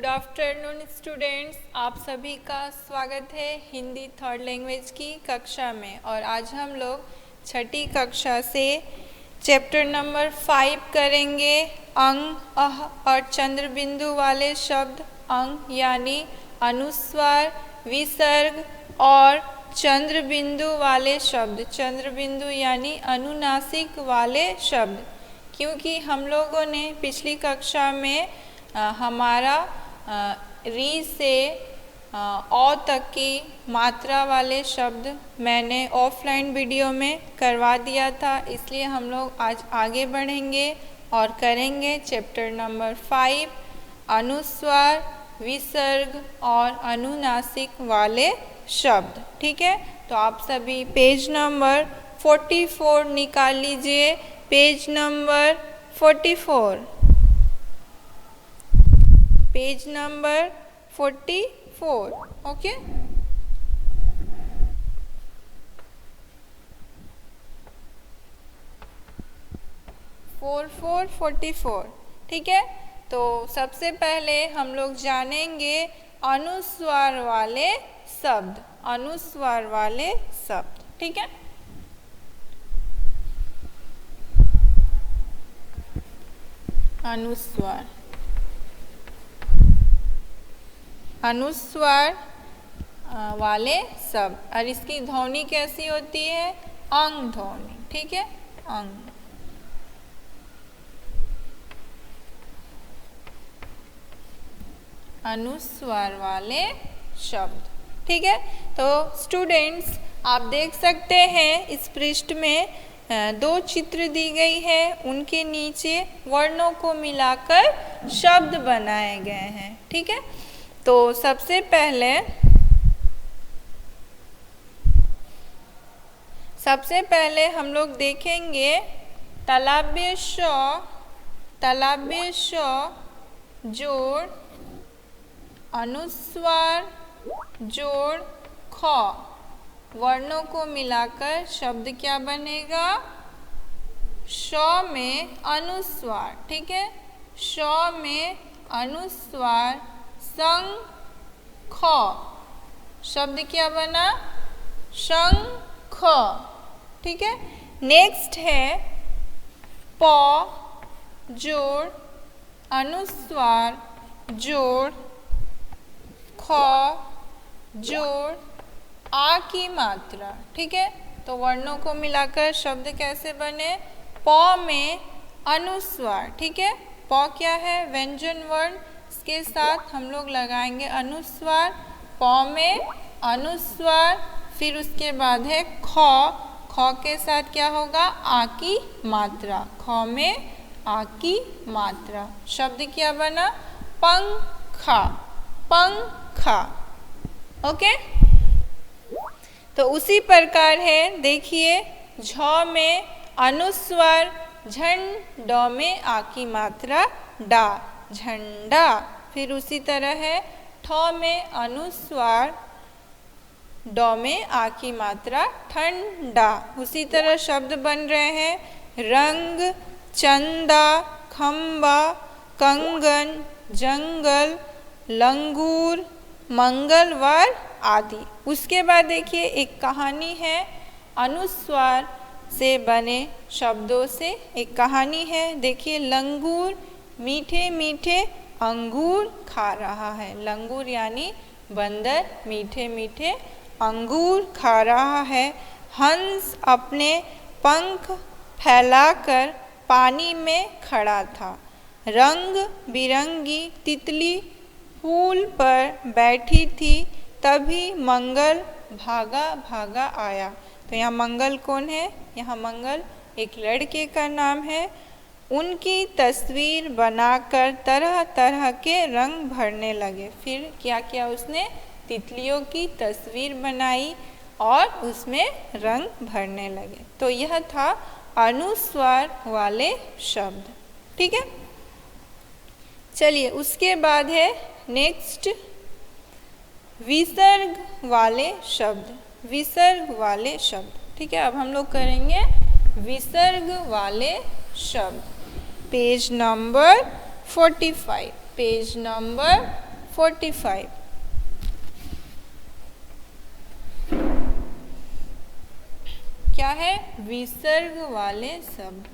Good afternoon students, आप सभी का स्वागत है हिंदी थर्ड लैंग्वेज की कक्षा में। और आज हम लोग छठी कक्षा से चैप्टर नंबर 5 करेंगे। अंग, अह और चंद्र बिंदु वाले शब्द। अंग यानी अनुस्वार, विसर्ग और चंद्र बिंदु वाले शब्द। चंद्र बिंदु यानी अनुनासिक वाले शब्द। क्योंकि हम लोगों ने पिछली कक्षा में हमारा री से औ तक की मात्रा वाले शब्द मैंने ऑफलाइन वीडियो में करवा दिया था, इसलिए हम लोग आज आगे बढ़ेंगे और करेंगे चैप्टर नंबर 5 अनुस्वार, विसर्ग और अनुनासिक वाले शब्द। ठीक है, तो आप सभी पेज नंबर 44 निकाल लीजिए। Page number 44, page number 44। Okay, four 44। ठीक है, तो सबसे पहले हम लोग जानेंगे अनुस्वार वाले शब्द। अनुस्वार वाले शब्द, ठीक है। अनुस्वार, अनुस्वार वाले शब्द। और इसकी ध्वनि कैसी होती है? अंग ध्वनि। ठीक है, अंग। अनुस्वार वाले शब्द। ठीक है, तो स्टूडेंट्स आप देख सकते हैं इस पृष्ठ में दो चित्र दी गई है, उनके नीचे वर्णों को मिलाकर शब्द बनाए गए हैं। ठीक है, तो सबसे पहले हम लोग देखेंगे तालव्य श, तालव्य श जोड़ अनुस्वार जोड़ ख, वर्णों को मिलाकर शब्द क्या बनेगा? श में अनुस्वार। ठीक है, श में अनुस्वार संग ख, शब्द क्या बना? शंख। ठीक है, नेक्स्ट है प जोड़ अनुस्वार जोड़ ख जोड़ आ की मात्रा। ठीक है, तो वर्णों को मिलाकर शब्द कैसे बने? प में अनुस्वार। ठीक है, प क्या है? व्यंजन वर्ण, इसके साथ हम लोग लगाएंगे अनुस्वार। प में अनुस्वार, फिर उसके बाद है ख, ख के साथ क्या होगा? आ की मात्रा। ख में आ की मात्रा, शब्द क्या बना? पंखा, पंखा। ओके, तो उसी प्रकार है, देखिए झ में अनुस्वार झन, ड में आ की मात्रा डा, झंडा। फिर उसी तरह है ठ में अनुस्वार, ड में आ की मात्रा ठंडा। उसी तरह शब्द बन रहे हैं रंग, चंदा, खंबा, कंगन, जंगल, लंगूर, मंगलवार आदि। उसके बाद देखिए एक कहानी है अनुस्वार से बने शब्दों से। एक कहानी है, देखिए लंगूर मीठे मीठे अंगूर खा रहा है। लंगूर यानी बंदर मीठे मीठे अंगूर खा रहा है। हंस अपने पंख फैलाकर पानी में खड़ा था। रंग बिरंगी तितली फूल पर बैठी थी, तभी मंगल भागा भागा आया। तो यहाँ मंगल कौन है? यहाँ मंगल एक लड़के का नाम है। उनकी तस्वीर बनाकर तरह तरह के रंग भरने लगे। फिर क्या किया उसने? तितलियों की तस्वीर बनाई और उसमें रंग भरने लगे। तो यह था अनुस्वार वाले शब्द। ठीक है, चलिए उसके बाद है नेक्स्ट विसर्ग वाले शब्द। विसर्ग वाले शब्द। ठीक है, अब हम लोग करेंगे विसर्ग वाले शब्द। Page number 45, page number 45। क्या है? विसर्ग वाले शब्द,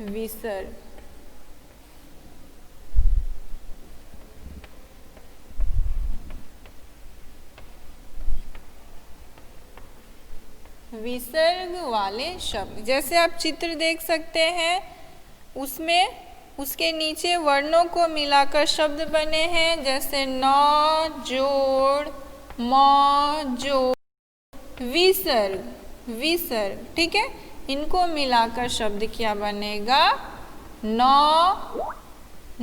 विसर्ग। विसर्ग वाले शब्द, जैसे आप चित्र देख सकते हैं, उसमें उसके नीचे वर्णों को मिलाकर शब्द बने हैं, जैसे न, जोड़, म, जोड़, विसर्ग, विसर्ग। ठीक है, इनको मिलाकर शब्द क्या बनेगा? न,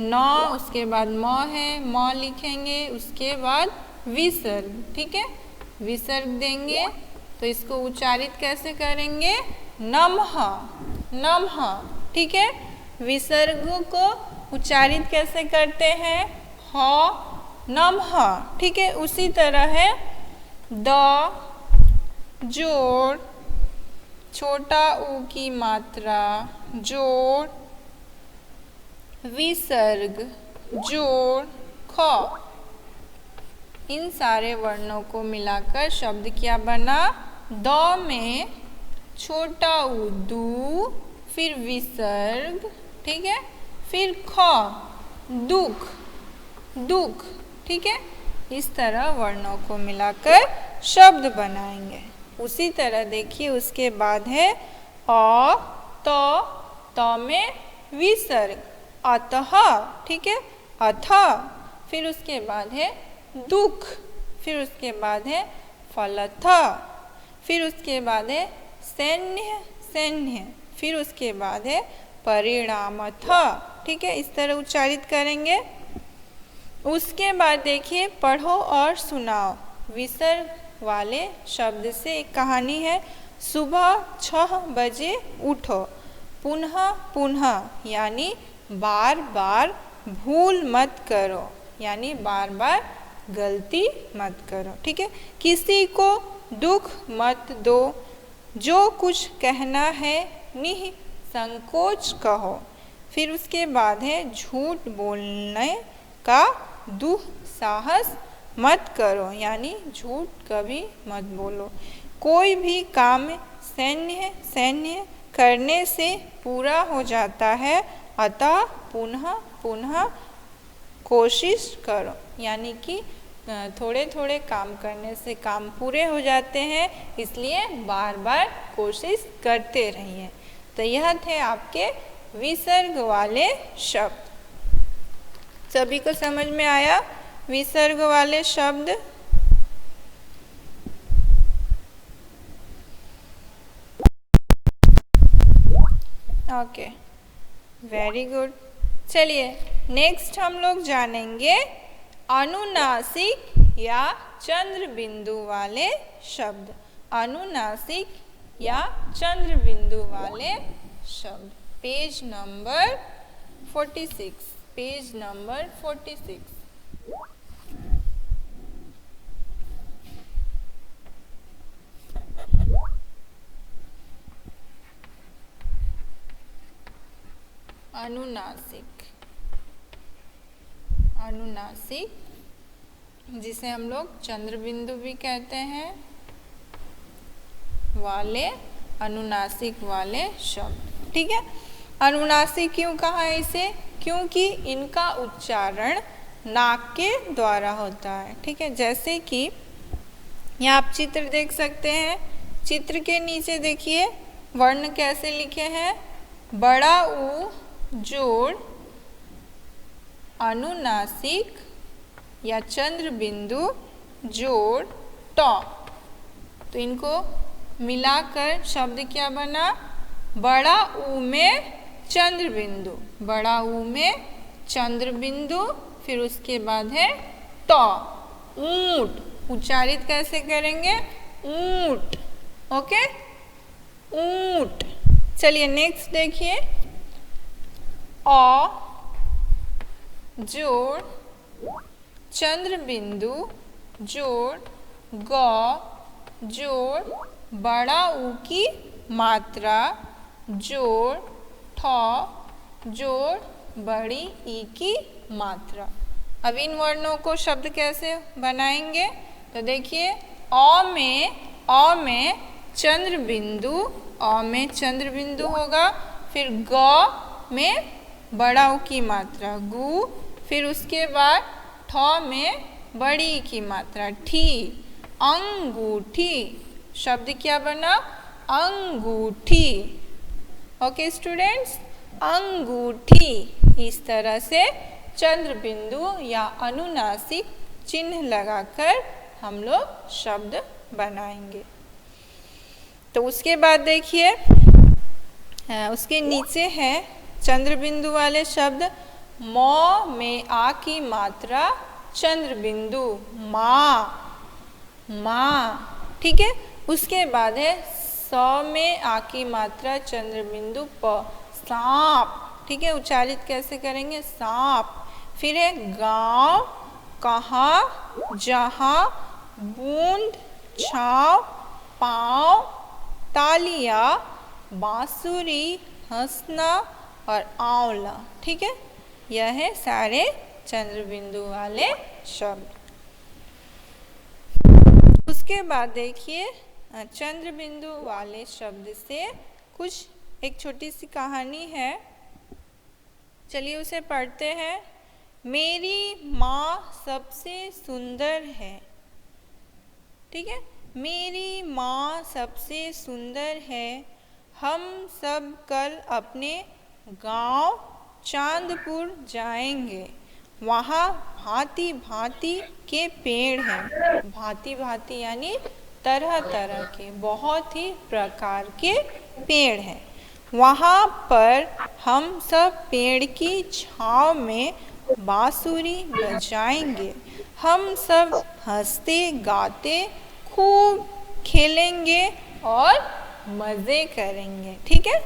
न, उसके बाद म है, म लिखेंगे, उसके बाद विसर्ग। ठीक है, विसर्ग देंगे तो इसको उच्चारित कैसे करेंगे? नमः, नमः। ठीक है, विसर्ग को उच्चारित कैसे करते हैं? ह, नमः। ठीक है, उसी तरह है द, जोड़, छोटा ऊ की मात्रा, जोड़, विसर्ग, जोड़, ख। इन सारे वर्णों को मिलाकर शब्द क्या बना? द में छोटा ऊ दू, फिर विसर्ग, ठीक है, फिर ख, दुख, दुख। ठीक है, इस तरह वर्णों को मिलाकर शब्द बनाएंगे। उसी तरह देखिए, उसके बाद है अ, त में विसर्ग, अतः। ठीक है, अथ। फिर उसके बाद है दुख, फिर उसके बाद है फलथ, फिर उसके बाद है सैन्य, सैन्य, फिर उसके बाद है परिणामथ। ठीक है, इस तरह उच्चारित करेंगे। उसके बाद देखिए, पढ़ो और सुनाओ। विसर्ग वाले शब्द से एक कहानी है। सुबह 6 बजे उठो, पुनः पुनः यानी बार बार भूल मत करो, यानी बार बार गलती मत करो। ठीक है, किसी को दुख मत दो, जो कुछ कहना है निसंकोच कहो। फिर उसके बाद है झूठ बोलने का दुस्साहस मत करो, यानी झूठ कभी मत बोलो। कोई भी काम सैन्य सैन्य करने से पूरा हो जाता है, अतः पुनः पुनः कोशिश करो, यानी कि थोड़े थोड़े काम करने से काम पूरे हो जाते हैं, इसलिए बार बार कोशिश करते रहिए। तो यह थे आपके विसर्ग वाले शब्द। सभी को समझ में आया विसर्ग वाले शब्द? Okay, very good. चलिए नेक्स्ट हम लोग जानेंगे अनुनासिक या चंद्र बिंदु वाले शब्द। अनुनासिक या चंद्र बिंदु वाले शब्द, पेज नंबर 46, पेज नंबर 46। अनुनासिक, अनुनासिक जिसे हम लोग चंद्र बिंदु भी कहते हैं, वाले, अनुनासिक वाले शब्द। ठीक है, अनुनासिक क्यों कहा है इसे? क्योंकि इनका उच्चारण नाक के द्वारा होता है। ठीक है, जैसे कि यहाँ आप चित्र देख सकते हैं, चित्र के नीचे देखिए वर्ण कैसे लिखे हैं? बड़ा ऊ जोड़ अनुनासिक या चंद्र बिंदु जोड़ ट। तो इनको मिलाकर शब्द क्या बना? बड़ा ऊ में चंद्र बिंदु, बड़ा ऊ में चंद्र बिंदु, फिर उसके बाद है ट, ऊंट। उच्चारित कैसे करेंगे? ऊंट। ओके, ऊंट। चलिए नेक्स्ट देखिए, अ जोड़ चंद्र बिंदु जोड़ ग जोड़ बड़ा ऊ की मात्रा जोड़ ठ जोड़ बड़ी ई की मात्रा। अब इन वर्णों को शब्द कैसे बनाएंगे? तो देखिए, अ में चंद्र बिंदु, अ में चंद्र बिंदु होगा। फिर ग में बड़ा ऊ की मात्रा गु, फिर उसके बाद ठ में बड़ी की मात्रा ठी, अंगूठी। शब्द क्या बना? अंगूठी। ओके स्टूडेंट्स, अंगूठी। इस तरह से चंद्र बिंदु या अनुनासिक चिन्ह लगाकर हम लोग शब्द बनाएंगे। तो उसके बाद देखिए, उसके नीचे है चंद्र बिंदु वाले शब्द। म में आ की मात्रा चंद्र बिंदु, माँ, माँ। ठीक है। उसके बाद है स में आ की मात्रा चंद्र बिंदु प, सांप। ठीक है, उच्चारित कैसे करेंगे? सांप। फिर है गांव, कहाँ, जहाँ, बूंद, छाव, पाँव, तालिया, बांसुरी, हंसना और आंवला। ठीक है, यह है सारे चंद्र बिंदु वाले शब्द। उसके बाद देखिए, चंद्र बिंदु वाले शब्द से कुछ एक छोटी सी कहानी है, चलिए उसे पढ़ते हैं। मेरी माँ सबसे सुंदर है। ठीक है, मेरी माँ सबसे सुंदर है। हम सब कल अपने गांव चांदपुर जाएंगे। वहाँ भांति भांति के पेड़ हैं। भांति भांति यानी तरह तरह के, बहुत ही प्रकार के पेड़ हैं। वहाँ पर हम सब पेड़ की छाँव में बांसुरी बजाएंगे। हम सब हंसते गाते खूब खेलेंगे और मज़े करेंगे। ठीक है,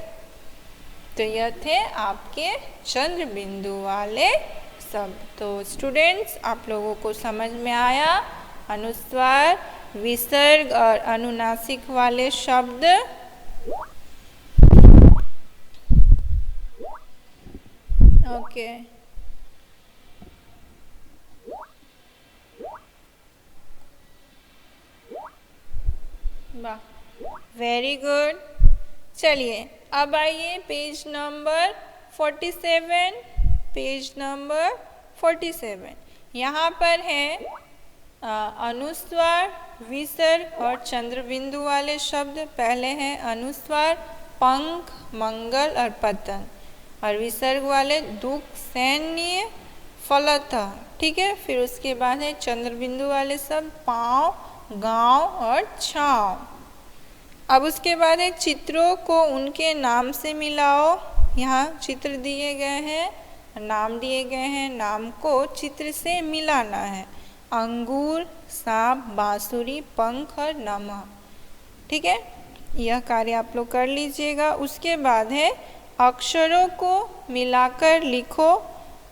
तो यह थे आपके चंद्र बिंदु वाले शब्द। तो स्टूडेंट्स, आप लोगों को समझ में आया अनुस्वार, विसर्ग और अनुनासिक वाले शब्द। ओके, वाह, वेरी गुड। चलिए अब आइए पेज नंबर 47। पेज नंबर 47, यहाँ पर है अनुस्वार, विसर्ग और चंद्र बिंदु वाले शब्द। पहले हैं अनुस्वार, पंख, मंगल और पतंग। और विसर्ग वाले दुख, सैन्य, फलतः। ठीक है, फिर उसके बाद है चंद्र बिंदु वाले शब्द, पाँव, गांव और छाँव। अब उसके बाद है चित्रों को उनके नाम से मिलाओ। यहाँ चित्र दिए गए हैं, नाम दिए गए हैं, नाम को चित्र से मिलाना है। अंगूर, सांप, बांसुरी, पंख और नमक। ठीक है, यह कार्य आप लोग कर लीजिएगा। उसके बाद है अक्षरों को मिलाकर लिखो।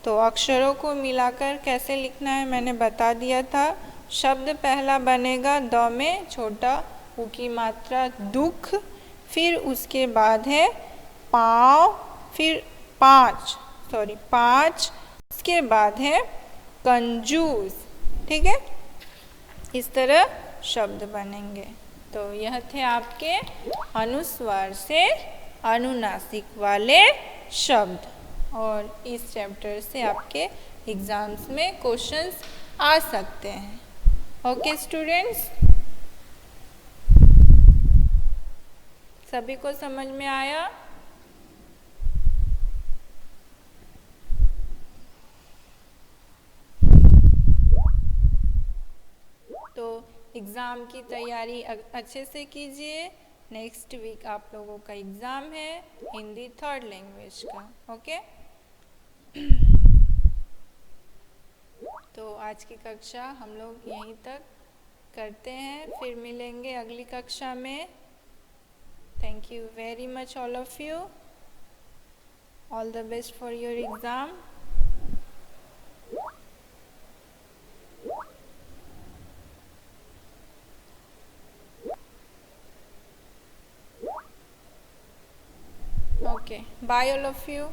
तो अक्षरों को मिलाकर कैसे लिखना है मैंने बता दिया था। शब्द पहला बनेगा द में छोटा उ की मात्रा दुख, फिर उसके बाद है पाँव, फिर पाँच, उसके बाद है कंजूस। ठीक है, इस तरह शब्द बनेंगे। तो यह थे आपके अनुस्वार से अनुनासिक वाले शब्द। और इस चैप्टर से आपके एग्जाम्स में क्वेश्चंस आ सकते हैं। ओके स्टूडेंट्स, सभी को समझ में आया? तो एग्ज़ाम की तैयारी अच्छे से कीजिए। नेक्स्ट वीक आप लोगों का एग्ज़ाम है हिंदी 3rd लैंग्वेज का। ओके, तो आज की कक्षा हम लोग यहीं तक करते हैं, फिर मिलेंगे अगली कक्षा में। Thank you very much all of you. All the best for your exam. Okay, bye all of you.